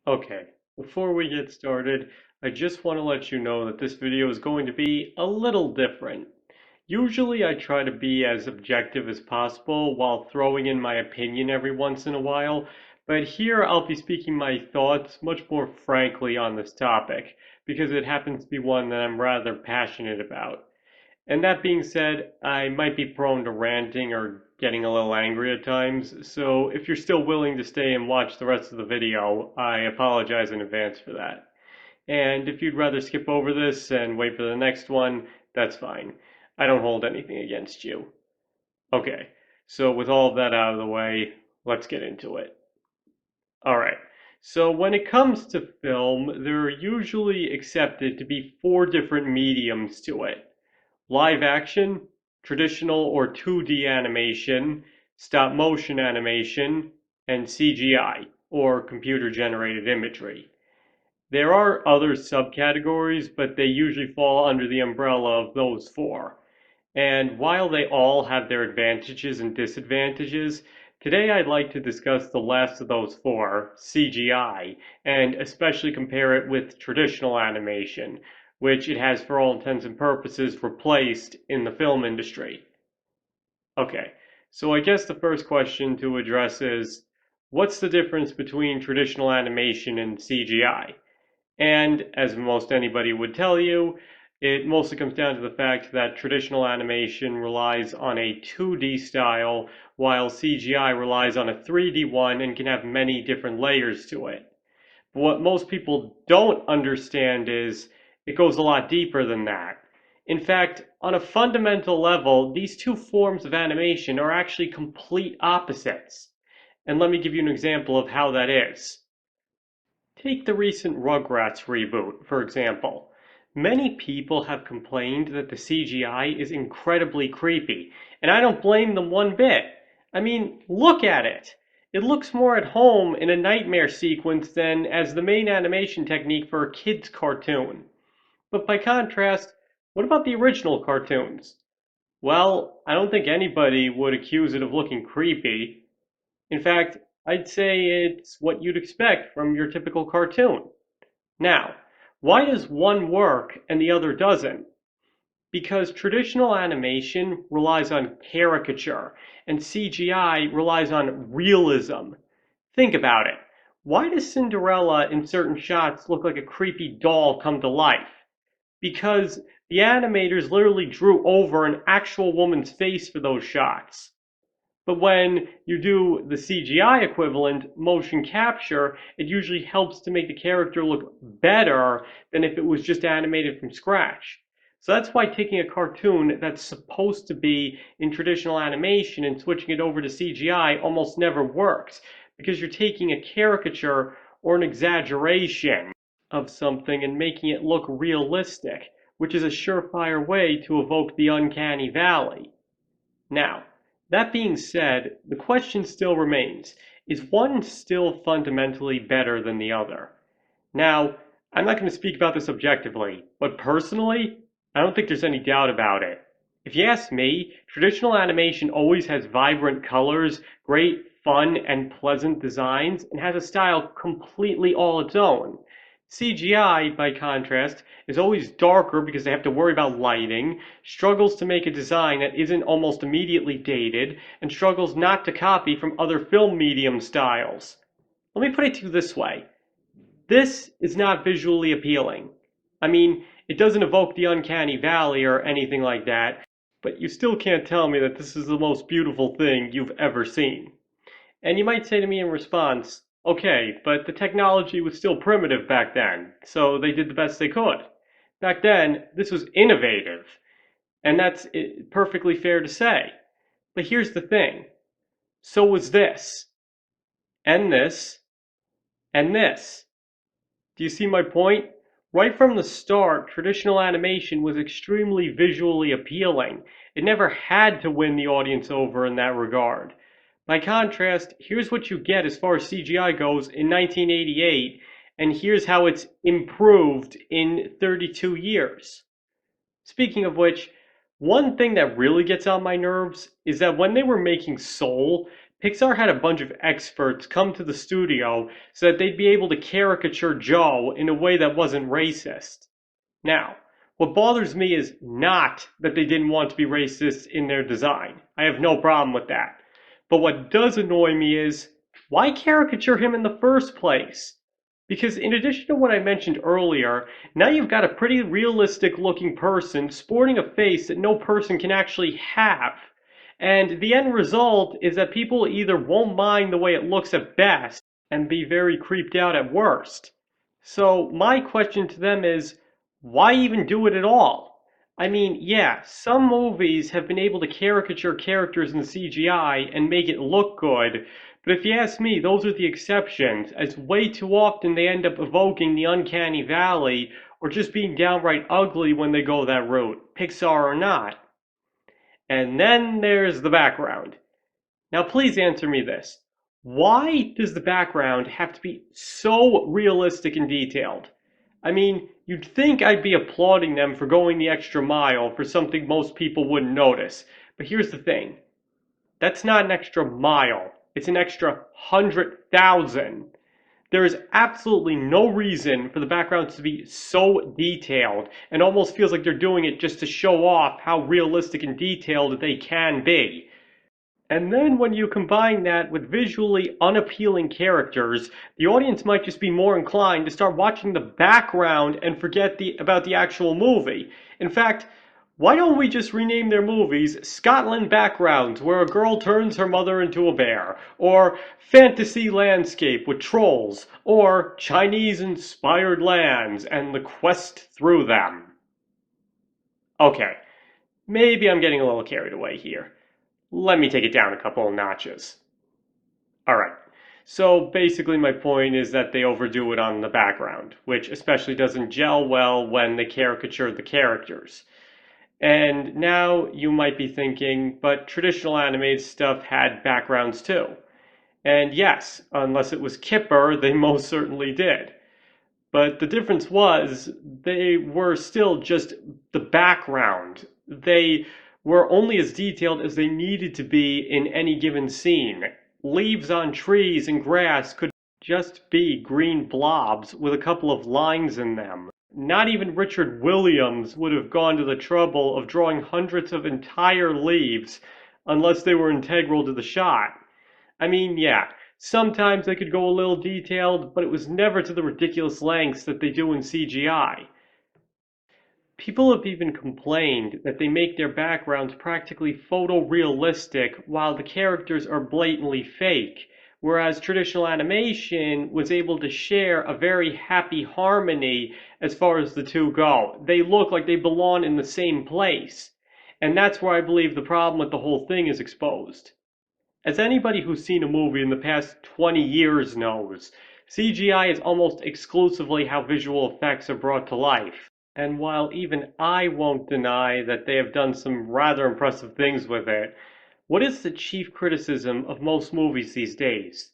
Okay, before we get started, I just want to let you know that this video is going to be a little different. Usually I try to be as objective as possible while throwing in my opinion every once in a while, but here I'll be speaking my thoughts much more frankly on this topic, because it happens to be one that I'm rather passionate about. And that being said, I might be prone to ranting or getting a little angry at times, so if you're still willing to stay and watch the rest of the video, I apologize in advance for that. And if you'd rather skip over this and wait for the next one, that's fine. I don't hold anything against you. Okay, so with all of that out of the way, let's get into it. Alright, so when it comes to film, there are usually accepted to be four different mediums to it: live action, traditional or 2D animation, stop motion animation, and CGI, or computer generated imagery. There are other subcategories, but they usually fall under the umbrella of those four. And while they all have their advantages and disadvantages, today I'd like to discuss the last of those four, CGI, and especially compare it with traditional animation, which it has for all intents and purposes replaced in the film industry. Okay, so I guess the first question to address is, what's the difference between traditional animation and CGI? And as most anybody would tell you, it mostly comes down to the fact that traditional animation relies on a 2D style, while CGI relies on a 3D one and can have many different layers to it. But what most people don't understand is it goes a lot deeper than that. In fact, on a fundamental level, these two forms of animation are actually complete opposites. And let me give you an example of how that is. Take the recent Rugrats reboot, for example. Many people have complained that the CGI is incredibly creepy, and I don't blame them one bit. I mean, look at it. It looks more at home in a nightmare sequence than as the main animation technique for a kid's cartoon. But by contrast, what about the original cartoons? Well, I don't think anybody would accuse it of looking creepy. In fact, I'd say it's what you'd expect from your typical cartoon. Now, why does one work and the other doesn't? Because traditional animation relies on caricature and CGI relies on realism. Think about it. Why does Cinderella in certain shots look like a creepy doll come to life? Because the animators literally drew over an actual woman's face for those shots. But when you do the CGI equivalent, motion capture, it usually helps to make the character look better than if it was just animated from scratch. So that's why taking a cartoon that's supposed to be in traditional animation and switching it over to CGI almost never works, because you're taking a caricature or an exaggeration of something and making it look realistic, which is a surefire way to evoke the uncanny valley. Now, that being said, the question still remains, is one still fundamentally better than the other? Now, I'm not going to speak about this objectively, but personally, I don't think there's any doubt about it. If you ask me, traditional animation always has vibrant colors, great fun and pleasant designs, and has a style completely all its own. CGI, by contrast, is always darker because they have to worry about lighting, struggles to make a design that isn't almost immediately dated, and struggles not to copy from other film medium styles. Let me put it to you this way. This is not visually appealing. I mean, it doesn't evoke the uncanny valley or anything like that, but you still can't tell me that this is the most beautiful thing you've ever seen. And you might say to me in response, okay, but the technology was still primitive back then, so they did the best they could. Back then, this was innovative, and that's perfectly fair to say. But here's the thing. So was this, and this, and this. Do you see my point? Right from the start, traditional animation was extremely visually appealing. It never had to win the audience over in that regard. By contrast, here's what you get as far as CGI goes in 1988, and here's how it's improved in 32 years. Speaking of which, one thing that really gets on my nerves is that when they were making Soul, Pixar had a bunch of experts come to the studio so that they'd be able to caricature Joe in a way that wasn't racist. Now, what bothers me is not that they didn't want to be racist in their design. I have no problem with that. But what does annoy me is, why caricature him in the first place? Because in addition to what I mentioned earlier, now you've got a pretty realistic looking person sporting a face that no person can actually have. And the end result is that people either won't mind the way it looks at best and be very creeped out at worst. So my question to them is, why even do it at all? I mean, yeah, some movies have been able to caricature characters in CGI and make it look good, but if you ask me, those are the exceptions, as way too often they end up evoking the uncanny valley or just being downright ugly when they go that route, Pixar or not. And then there's the background. Now, please answer me this. Why does the background have to be so realistic and detailed? I mean, you'd think I'd be applauding them for going the extra mile for something most people wouldn't notice. But here's the thing. That's not an extra mile. It's an extra 100,000. There is absolutely no reason for the backgrounds to be so detailed and almost feels like they're doing it just to show off how realistic and detailed they can be. And then when you combine that with visually unappealing characters, the audience might just be more inclined to start watching the background and forget about the actual movie. In fact, why don't we just rename their movies Scotland Backgrounds, where a girl turns her mother into a bear, or Fantasy Landscape with Trolls, or Chinese Inspired Lands and the Quest Through Them? Okay, maybe I'm getting a little carried away here. Let me take it down a couple of notches. Alright, so basically my point is that they overdo it on the background, which especially doesn't gel well when they caricature the characters. And now you might be thinking, but traditional animated stuff had backgrounds too. And yes, unless it was Kipper, they most certainly did. But the difference was they were still just the background. They were only as detailed as they needed to be in any given scene. Leaves on trees and grass could just be green blobs with a couple of lines in them. Not even Richard Williams would have gone to the trouble of drawing hundreds of entire leaves unless they were integral to the shot. I mean, yeah, sometimes they could go a little detailed, but it was never to the ridiculous lengths that they do in CGI. People have even complained that they make their backgrounds practically photorealistic while the characters are blatantly fake, whereas traditional animation was able to share a very happy harmony as far as the two go. They look like they belong in the same place. And that's where I believe the problem with the whole thing is exposed. As anybody who's seen a movie in the past 20 years knows, CGI is almost exclusively how visual effects are brought to life. And while even I won't deny that they have done some rather impressive things with it, what is the chief criticism of most movies these days?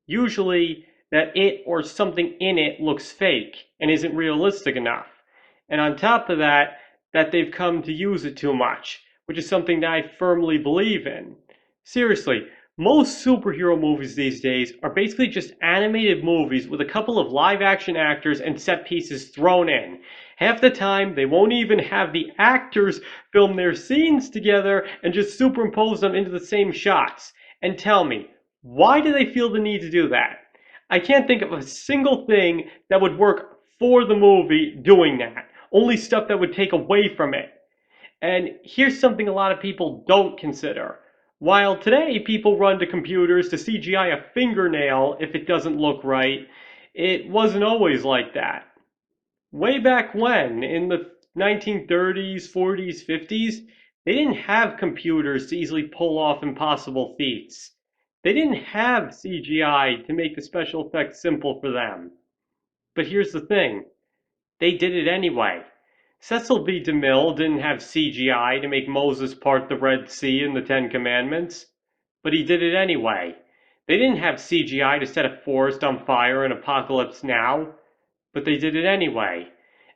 Usually that it or something in it looks fake and isn't realistic enough. And on top of that, that they've come to use it too much, which is something that I firmly believe in. Seriously, most superhero movies these days are basically just animated movies with a couple of live action actors and set pieces thrown in. Half the time, they won't even have the actors film their scenes together and just superimpose them into the same shots. And tell me, why do they feel the need to do that? I can't think of a single thing that would work for the movie doing that. Only stuff that would take away from it. And here's something a lot of people don't consider. While today people run to computers to CGI a fingernail if it doesn't look right, it wasn't always like that. Way back when, in the 1930s, 40s, 50s, they didn't have computers to easily pull off impossible feats. They didn't have CGI to make the special effects simple for them. But here's the thing. They did it anyway. Cecil B. DeMille didn't have CGI to make Moses part the Red Sea in the Ten Commandments, but he did it anyway. They didn't have CGI to set a forest on fire in Apocalypse Now, but they did it anyway.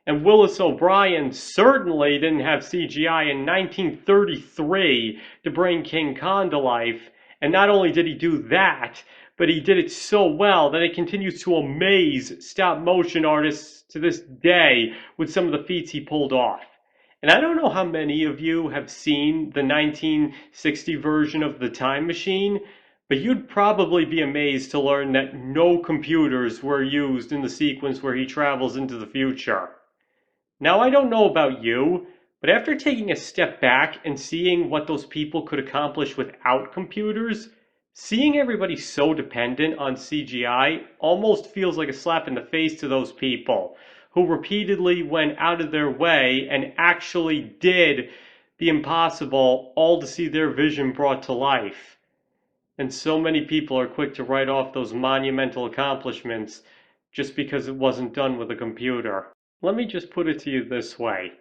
And Willis O'Brien certainly didn't have CGI in 1933 to bring King Kong to life, And not only did he do that, but he did it so well that it continues to amaze stop motion artists to this day with some of the feats he pulled off. And I don't know how many of you have seen the 1960 version of The Time Machine, but you'd probably be amazed to learn that no computers were used in the sequence where he travels into the future. Now, I don't know about you, but after taking a step back and seeing what those people could accomplish without computers, seeing everybody so dependent on CGI almost feels like a slap in the face to those people who repeatedly went out of their way and actually did the impossible, all to see their vision brought to life. And so many people are quick to write off those monumental accomplishments just because it wasn't done with a computer. Let me just put it to you this way.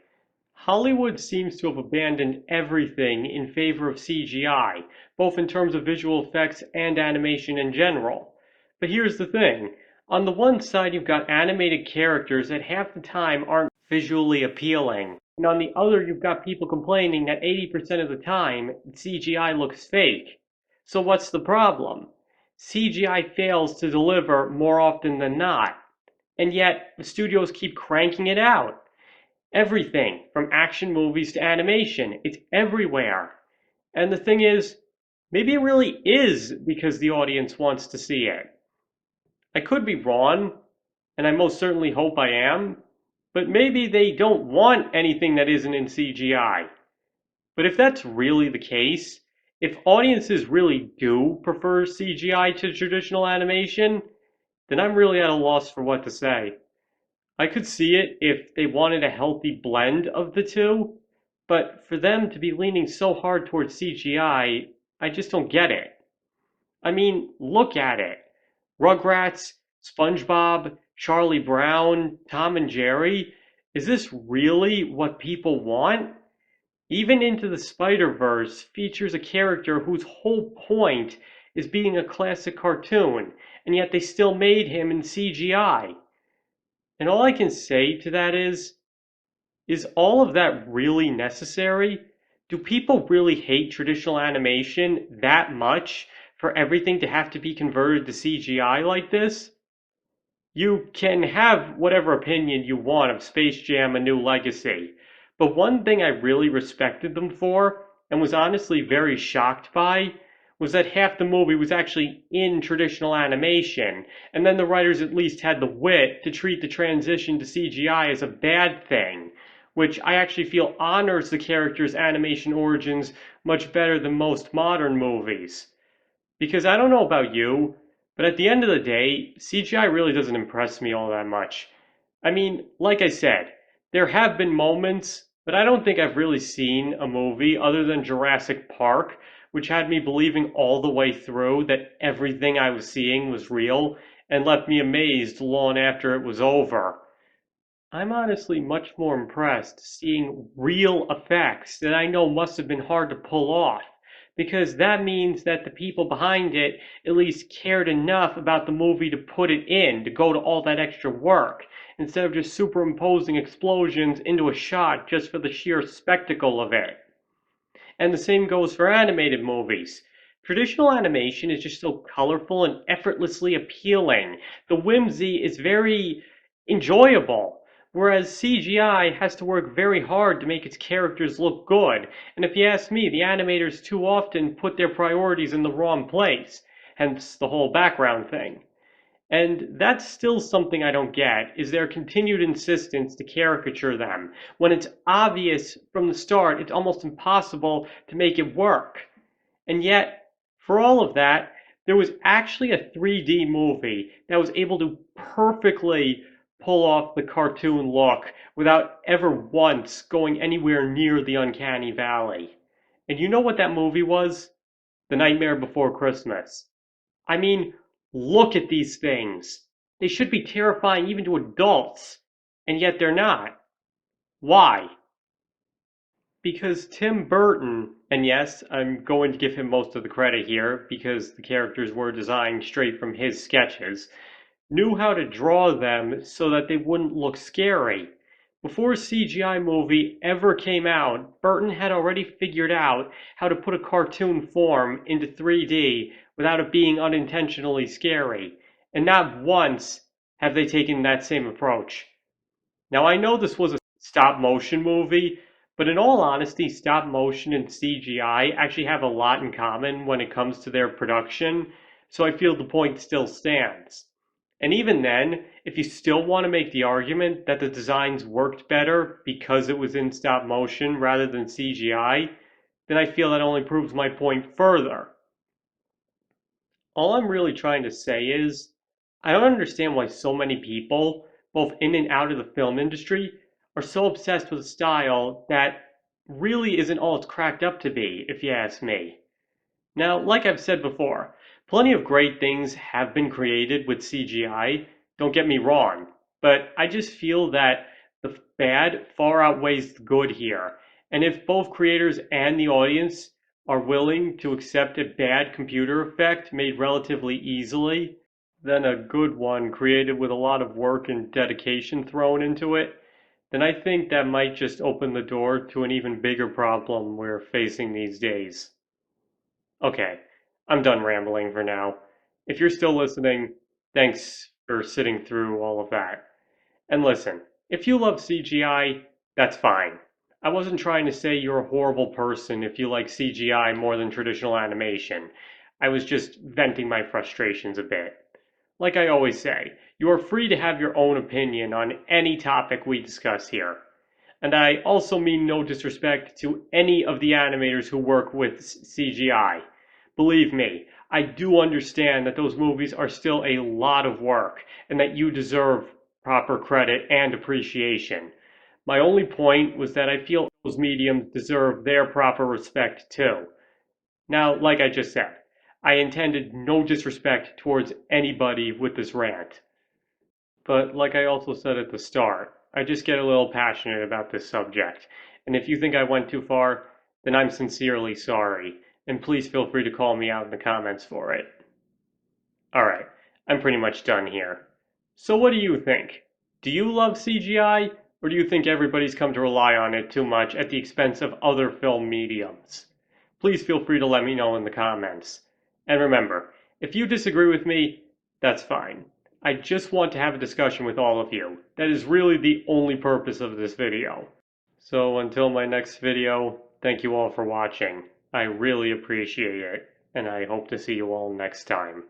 Hollywood seems to have abandoned everything in favor of CGI, both in terms of visual effects and animation in general. But here's the thing. On the one side, you've got animated characters that half the time aren't visually appealing. And on the other, you've got people complaining that 80% of the time, CGI looks fake. So what's the problem? CGI fails to deliver more often than not. And yet, the studios keep cranking it out. Everything, from action movies to animation, it's everywhere. And the thing is, maybe it really is because the audience wants to see it. I could be wrong, and I most certainly hope I am, but maybe they don't want anything that isn't in CGI. But if that's really the case, if audiences really do prefer CGI to traditional animation, then I'm really at a loss for what to say. I could see it if they wanted a healthy blend of the two, but for them to be leaning so hard towards CGI, I just don't get it. I mean, look at it. Rugrats, SpongeBob, Charlie Brown, Tom and Jerry. Is this really what people want? Even Into the Spider-Verse features a character whose whole point is being a classic cartoon, and yet they still made him in CGI. And all I can say to that is all of that really necessary? Do people really hate traditional animation that much for everything to have to be converted to CGI like this? You can have whatever opinion you want of Space Jam: A New Legacy, but one thing I really respected them for, and was honestly very shocked by, was that half the movie was actually in traditional animation, and then the writers at least had the wit to treat the transition to CGI as a bad thing, which I actually feel honors the character's animation origins much better than most modern movies. Because I don't know about you, but at the end of the day, CGI really doesn't impress me all that much. I mean, like I said, there have been moments, but I don't think I've really seen a movie other than Jurassic Park, which had me believing all the way through that everything I was seeing was real and left me amazed long after it was over. I'm honestly much more impressed seeing real effects that I know must have been hard to pull off, because that means that the people behind it at least cared enough about the movie to put it in, to go to all that extra work, instead of just superimposing explosions into a shot just for the sheer spectacle of it. And the same goes for animated movies. Traditional animation is just so colorful and effortlessly appealing. The whimsy is very enjoyable, whereas CGI has to work very hard to make its characters look good. And if you ask me, the animators too often put their priorities in the wrong place, hence the whole background thing. And that's still something I don't get, is their continued insistence to caricature them, when it's obvious from the start it's almost impossible to make it work. And yet, for all of that, there was actually a 3D movie that was able to perfectly pull off the cartoon look without ever once going anywhere near the uncanny valley. And you know what that movie was? The Nightmare Before Christmas. I mean, look at these things. They should be terrifying even to adults, and yet they're not. Why? Because Tim Burton, and yes, I'm going to give him most of the credit here because the characters were designed straight from his sketches, knew how to draw them so that they wouldn't look scary. Before a CGI movie ever came out, Burton had already figured out how to put a cartoon form into 3D without it being unintentionally scary. And not once have they taken that same approach. Now, I know this was a stop motion movie, but in all honesty, stop motion and CGI actually have a lot in common when it comes to their production, so I feel the point still stands. And even then, if you still want to make the argument that the designs worked better because it was in stop motion rather than CGI, then I feel that only proves my point further. All I'm really trying to say is, I don't understand why so many people, both in and out of the film industry, are so obsessed with a style that really isn't all it's cracked up to be, if you ask me. Now, like I've said before, plenty of great things have been created with CGI, don't get me wrong, but I just feel that the bad far outweighs the good here. And if both creators and the audience are willing to accept a bad computer effect made relatively easily, then a good one created with a lot of work and dedication thrown into it, then I think that might just open the door to an even bigger problem we're facing these days. Okay, I'm done rambling for now. If you're still listening, thanks for sitting through all of that. And listen, if you love CGI, that's fine. I wasn't trying to say you're a horrible person if you like CGI more than traditional animation. I was just venting my frustrations a bit. Like I always say, you are free to have your own opinion on any topic we discuss here. And I also mean no disrespect to any of the animators who work with CGI. Believe me, I do understand that those movies are still a lot of work and that you deserve proper credit and appreciation. My only point was that I feel those mediums deserve their proper respect too. Now, like I just said, I intended no disrespect towards anybody with this rant. But like I also said at the start, I just get a little passionate about this subject. And if you think I went too far, then I'm sincerely sorry. And please feel free to call me out in the comments for it. Alright, I'm pretty much done here. So what do you think? Do you love CGI, or do you think everybody's come to rely on it too much at the expense of other film mediums? Please feel free to let me know in the comments. And remember, if you disagree with me, that's fine. I just want to have a discussion with all of you. That is really the only purpose of this video. So until my next video, thank you all for watching. I really appreciate it, and I hope to see you all next time.